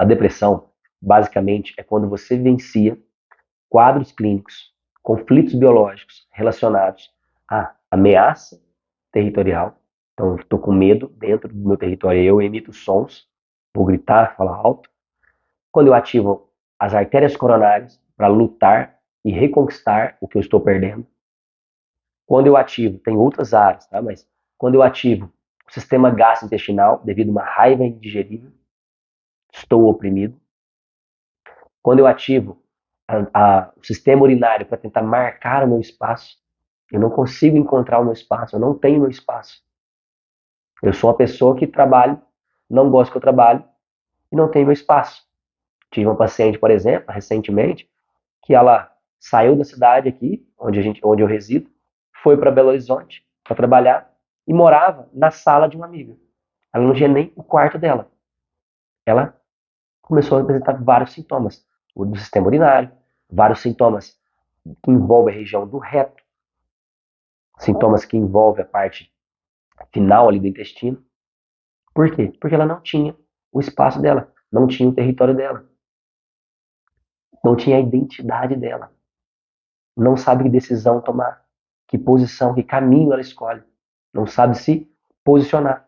A depressão, basicamente, é quando você vivencia quadros clínicos, conflitos biológicos relacionados à ameaça territorial. Então, estou com medo dentro do meu território, eu emito sons, vou gritar, falar alto. Quando eu ativo as artérias coronárias para lutar e reconquistar o que eu estou perdendo. Quando eu ativo, tem outras áreas, tá? Mas quando eu ativo o sistema gastrointestinal devido a uma raiva indigerível, estou oprimido. Quando eu ativo o sistema urinário para tentar marcar o meu espaço, eu não consigo encontrar o meu espaço, eu não tenho meu espaço. Eu sou uma pessoa que trabalho, não gosto que eu trabalho e não tenho meu espaço. Tive uma paciente, por exemplo, recentemente, que ela saiu da cidade aqui, onde eu resido, foi para Belo Horizonte para trabalhar e morava na sala de uma amiga. Ela não tinha nem o quarto dela. Ela começou a apresentar vários sintomas do sistema urinário, vários sintomas que envolvem a região do reto, sintomas que envolvem a parte final ali do intestino. Por quê? Porque ela não tinha o espaço dela, não tinha o território dela, não tinha a identidade dela, não sabe que decisão tomar, que posição, que caminho ela escolhe, não sabe se posicionar.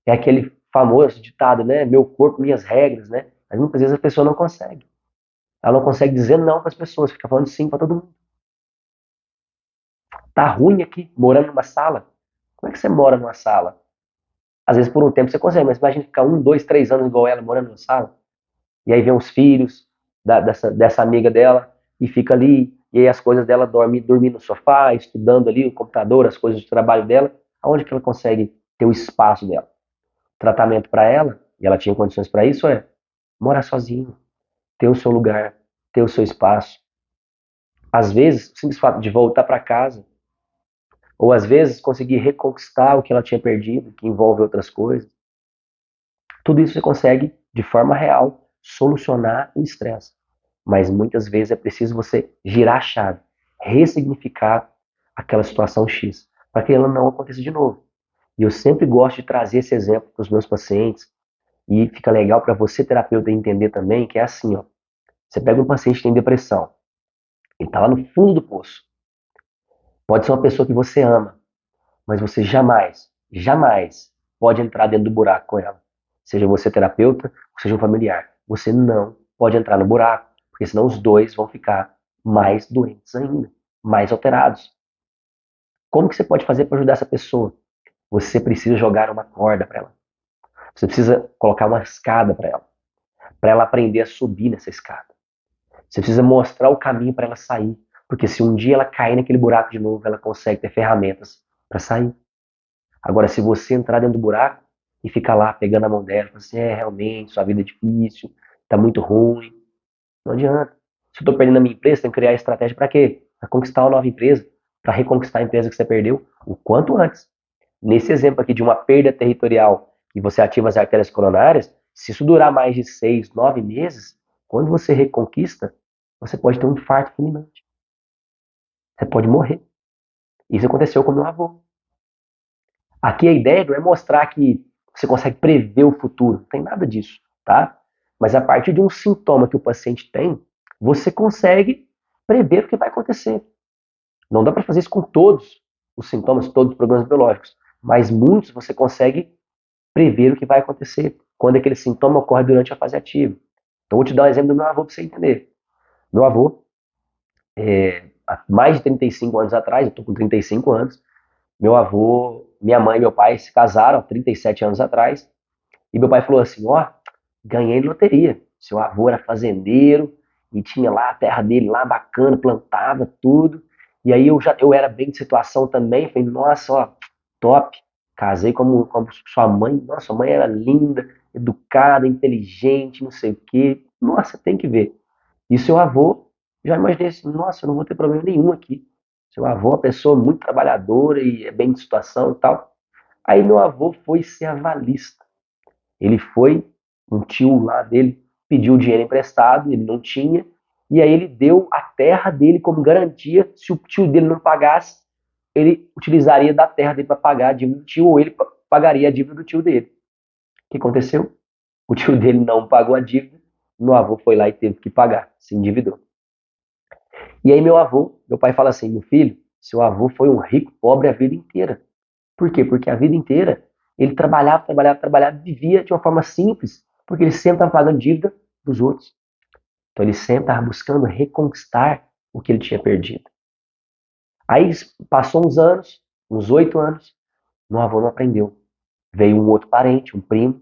É aquele famoso ditado, né? Meu corpo, minhas regras, né? Mas muitas vezes a pessoa não consegue. Ela não consegue dizer não para as pessoas, fica falando sim para todo mundo. Tá ruim aqui, morando numa sala. Como é que você mora numa sala? Às vezes por um tempo você consegue, mas imagina ficar 1, 2, 3 anos igual ela morando numa sala. E aí vem os filhos dessa amiga dela e fica ali. E aí as coisas dela dormir no sofá, estudando ali o computador, as coisas do trabalho dela. Aonde que ela consegue ter o espaço dela? Tratamento para ela, e ela tinha condições para isso, é morar sozinho, ter o seu lugar, ter o seu espaço. Às vezes, o simples fato de voltar para casa, ou às vezes conseguir reconquistar o que ela tinha perdido, que envolve outras coisas. Tudo isso você consegue, de forma real, solucionar o estresse. Mas muitas vezes é preciso você girar a chave, ressignificar aquela situação X, para que ela não aconteça de novo. E eu sempre gosto de trazer esse exemplo para os meus pacientes, e fica legal para você, terapeuta, entender também que é assim, ó. Você pega um paciente que tem depressão, ele está lá no fundo do poço. Pode ser uma pessoa que você ama, mas você jamais, jamais pode entrar dentro do buraco com ela. Seja você terapeuta, seja um familiar. Você não pode entrar no buraco, porque senão os dois vão ficar mais doentes ainda, mais alterados. Como que você pode fazer para ajudar essa pessoa? Você precisa jogar uma corda para ela. Você precisa colocar uma escada para ela aprender a subir nessa escada. Você precisa mostrar o caminho para ela sair, porque se um dia ela cair naquele buraco de novo, ela consegue ter ferramentas para sair. Agora, se você entrar dentro do buraco e ficar lá pegando a mão dela, falando assim, realmente, sua vida é difícil, tá muito ruim, não adianta. Se eu estou perdendo a minha empresa, tem que criar estratégia para quê? Para conquistar uma nova empresa, para reconquistar a empresa que você perdeu o quanto antes. Nesse exemplo aqui de uma perda territorial e você ativa as artérias coronárias, se isso durar mais de 6, 9 meses, quando você reconquista, você pode ter um infarto fulminante. Você pode morrer. Isso aconteceu com meu avô. Aqui a ideia não é mostrar que você consegue prever o futuro, não tem nada disso, tá? Mas a partir de um sintoma que o paciente tem, você consegue prever o que vai acontecer. Não dá para fazer isso com todos os sintomas, todos os problemas biológicos, mas muitos você consegue prever o que vai acontecer quando aquele sintoma ocorre durante a fase ativa. Então, vou te dar um exemplo do meu avô para você entender. Meu avô, há mais de 35 anos atrás, eu estou com 35 anos, meu avô, minha mãe e meu pai se casaram há 37 anos atrás, e meu pai falou assim, ó, ganhei loteria. Seu avô era fazendeiro, e tinha lá a terra dele lá bacana, plantava tudo, e aí eu era bem de situação também, falei, nossa, ó, top, casei como sua mãe, nossa, sua mãe era linda, educada, inteligente, não sei o quê, nossa, tem que ver. E seu avô, já imaginei assim, nossa, eu não vou ter problema nenhum aqui. Seu avô é uma pessoa muito trabalhadora e é bem de situação e tal. Aí meu avô foi ser avalista. Ele foi, um tio lá dele pediu dinheiro emprestado, ele não tinha, e aí ele deu a terra dele como garantia, se o tio dele não pagasse, ele utilizaria da terra dele para pagar a dívida do tio, ou ele pagaria a dívida do tio dele. O que aconteceu? O tio dele não pagou a dívida, meu avô foi lá e teve que pagar, se endividou. E aí meu pai fala assim, meu filho, seu avô foi um rico pobre a vida inteira. Por quê? Porque a vida inteira ele trabalhava, trabalhava, trabalhava, vivia de uma forma simples, porque ele sempre estava pagando dívida dos outros. Então ele sempre estava buscando reconquistar o que ele tinha perdido. Aí passou uns anos, uns 8 anos, meu avô não aprendeu. Veio um outro parente, um primo,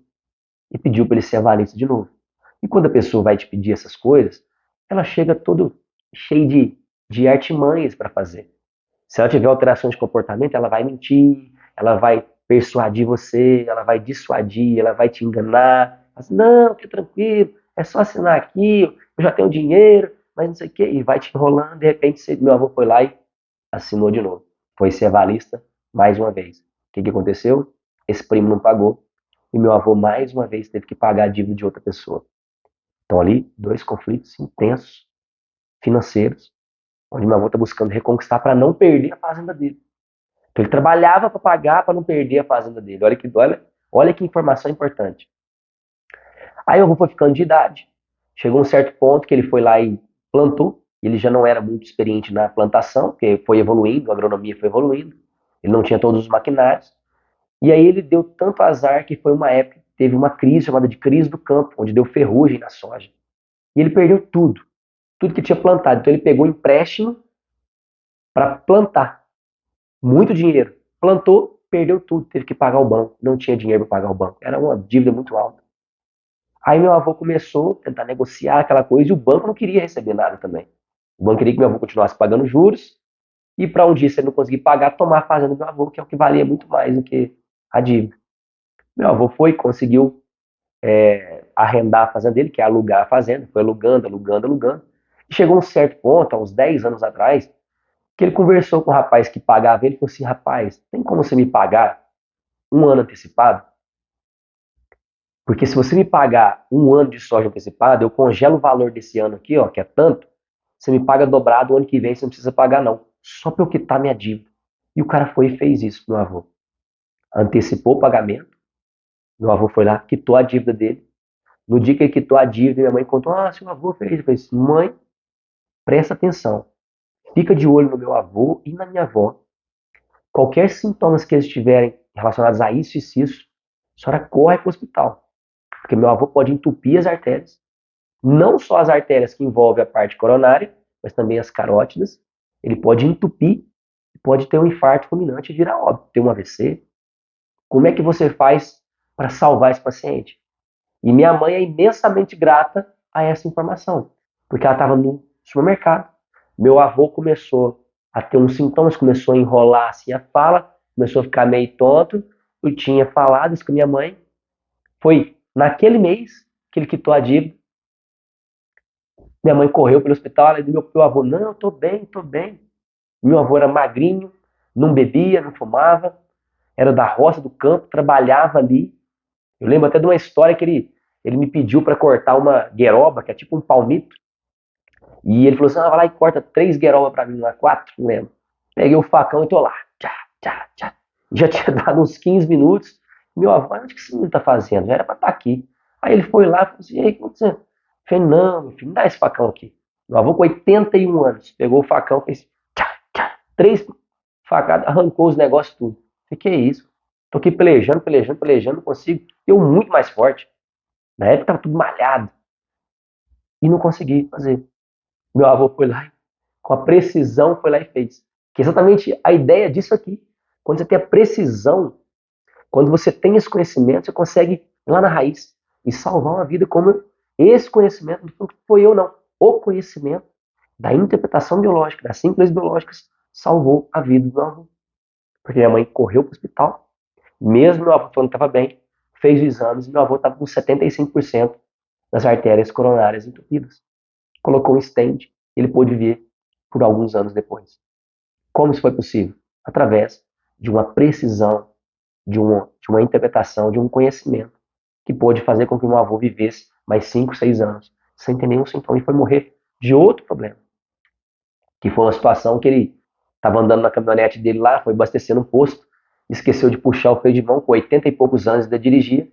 e pediu para ele ser avalista de novo. E quando a pessoa vai te pedir essas coisas, ela chega todo cheia de artimanhas para fazer. Se ela tiver alterações de comportamento, ela vai mentir, ela vai persuadir você, ela vai dissuadir, ela vai te enganar. Assim, não, fica tranquilo, é só assinar aqui, eu já tenho dinheiro, mas não sei o quê. E vai te enrolando, de repente meu avô foi lá e assinou de novo. Foi ser avalista mais uma vez. O que aconteceu? Esse primo não pagou e meu avô mais uma vez teve que pagar a dívida de outra pessoa. Então ali, dois conflitos intensos, financeiros, onde meu avô está buscando reconquistar para não perder a fazenda dele. Então ele trabalhava para pagar para não perder a fazenda dele. Olha que informação importante. Aí o avô foi ficando de idade. Chegou um certo ponto que ele foi lá e plantou. Ele já não era muito experiente na plantação, porque foi evoluindo, a agronomia foi evoluindo. Ele não tinha todos os maquinários. E aí ele deu tanto azar que foi uma época que teve uma crise chamada de crise do campo, onde deu ferrugem na soja. E ele perdeu tudo, tudo que tinha plantado. Então ele pegou empréstimo para plantar, muito dinheiro. Plantou, perdeu tudo, teve que pagar o banco. Não tinha dinheiro para pagar o banco. Era uma dívida muito alta. Aí meu avô começou a tentar negociar aquela coisa e o banco não queria receber nada também. O banco queria que meu avô continuasse pagando juros e para um dia, se ele não conseguir pagar, tomar a fazenda do meu avô, que é o que valia muito mais do que a dívida. Meu avô foi, conseguiu arrendar a fazenda dele, que é alugar a fazenda, foi alugando, alugando, alugando. E chegou um certo ponto, há uns 10 anos atrás, que ele conversou com o rapaz que pagava ele e falou assim: rapaz, tem como você me pagar um ano antecipado? Porque se você me pagar um ano de soja antecipado, eu congelo o valor desse ano aqui, ó, que é tanto, você me paga dobrado o ano que vem, você não precisa pagar não. Só para eu quitar minha dívida. E o cara foi e fez isso pro meu avô. Antecipou o pagamento, meu avô foi lá, quitou a dívida dele. No dia que ele quitou a dívida, minha mãe contou, seu avô fez isso. Eu falei assim, mãe, presta atenção. Fica de olho no meu avô e na minha avó. Qualquer sintomas que eles tiverem relacionados a isso e isso, a senhora corre para o hospital. Porque meu avô pode entupir as artérias. Não só as artérias que envolvem a parte coronária, mas também as carótidas. Ele pode entupir, pode ter um infarto fulminante e virar óbito, ter um AVC. Como é que você faz para salvar esse paciente? E minha mãe é imensamente grata a essa informação, porque ela estava no supermercado. Meu avô começou a ter uns sintomas, começou a enrolar assim a fala, começou a ficar meio tonto. Eu tinha falado isso com minha mãe. Foi naquele mês que ele quitou a dívida. Minha mãe correu pelo hospital, ela disse meu avô, não, eu tô bem, tô bem. Meu avô era magrinho, não bebia, não fumava, era da roça, do campo, trabalhava ali. Eu lembro até de uma história que ele me pediu para cortar uma gueroba, que é tipo um palmito, e ele falou assim, vai lá e corta 3 guerobas para mim, lá, 4, não lembro. Peguei o facão e tô lá, tchá, tchá, tchá. Já tinha dado uns 15 minutos, meu avô, onde que esse menino tá fazendo? Já era para estar aqui. Aí ele foi lá e falou assim, ei, o que tá acontecendo? Eu falei, não, meu filho, me dá esse facão aqui. Meu avô com 81 anos, pegou o facão, fez tchá, tchá, 3 facadas, arrancou os negócios tudo. Eu falei, que é isso? Tô aqui pelejando, pelejando, pelejando, não consigo. Eu muito mais forte. Na época tava tudo malhado. E não consegui fazer. Meu avô foi lá, com a precisão, foi lá e fez. Que é exatamente a ideia disso aqui. Quando você tem a precisão, quando você tem esse conhecimento, você consegue ir lá na raiz e salvar uma vida como esse conhecimento, não foi eu não, o conhecimento da interpretação biológica, das síntese biológicas, salvou a vida do meu avô. Porque minha mãe correu para o hospital, mesmo meu avô falando que estava bem, fez os exames e meu avô estava com 75% das artérias coronárias entupidas. Colocou um stent, ele pôde ver por alguns anos depois. Como isso foi possível? Através de uma precisão, de uma interpretação, de um conhecimento que pôde fazer com que meu avô vivesse mais 5, 6 anos sem ter nenhum sintoma e foi morrer de outro problema. Que foi uma situação que ele estava andando na caminhonete dele lá, foi abastecer no posto, esqueceu de puxar o freio de mão com 80 e poucos anos, ainda dirigia,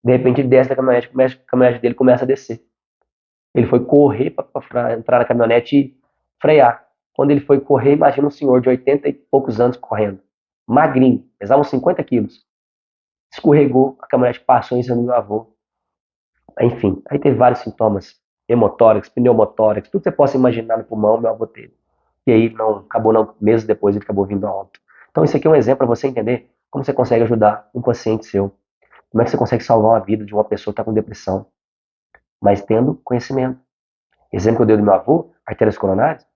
De repente ele desce da caminhonete, a caminhonete dele começa a descer. Ele foi correr para entrar na caminhonete e frear. Quando ele foi correr, imagina um senhor de 80 e poucos anos correndo. Magrinho, pesava uns 50 quilos. Escorregou, a caminhonete passou em cima do meu avô. Enfim, aí teve vários sintomas hemotórax, pneumotórax, tudo que você possa imaginar no pulmão, meu avô teve. E aí não acabou não, meses depois ele acabou vindo a óbito. Então isso aqui é um exemplo para você entender como você consegue ajudar um paciente seu. Como é que você consegue salvar uma vida de uma pessoa que está com depressão, mas tendo conhecimento. Exemplo que eu dei do meu avô, artérias coronárias,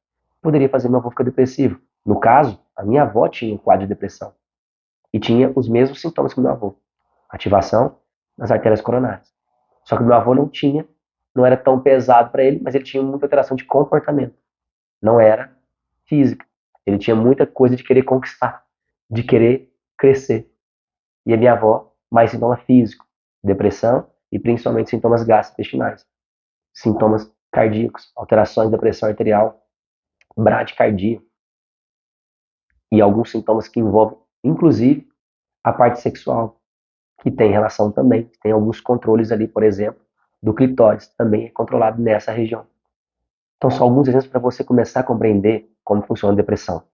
poderia fazer meu avô ficar depressivo. No caso, a minha avó tinha um quadro de depressão e tinha os mesmos sintomas que o meu avô. Ativação nas artérias coronárias. Só que o meu avô não tinha, não era tão pesado para ele, mas ele tinha muita alteração de comportamento. Não era física. Ele tinha muita coisa de querer conquistar, de querer crescer. E a minha avó, mais sintoma físico, depressão e principalmente sintomas gastrointestinais, sintomas cardíacos, alterações da pressão arterial, bradicardia e alguns sintomas que envolvem, inclusive, a parte sexual, que tem relação também, tem alguns controles ali, por exemplo, do clitóris, também é controlado nessa região. Então, só alguns exemplos para você começar a compreender como funciona a depressão.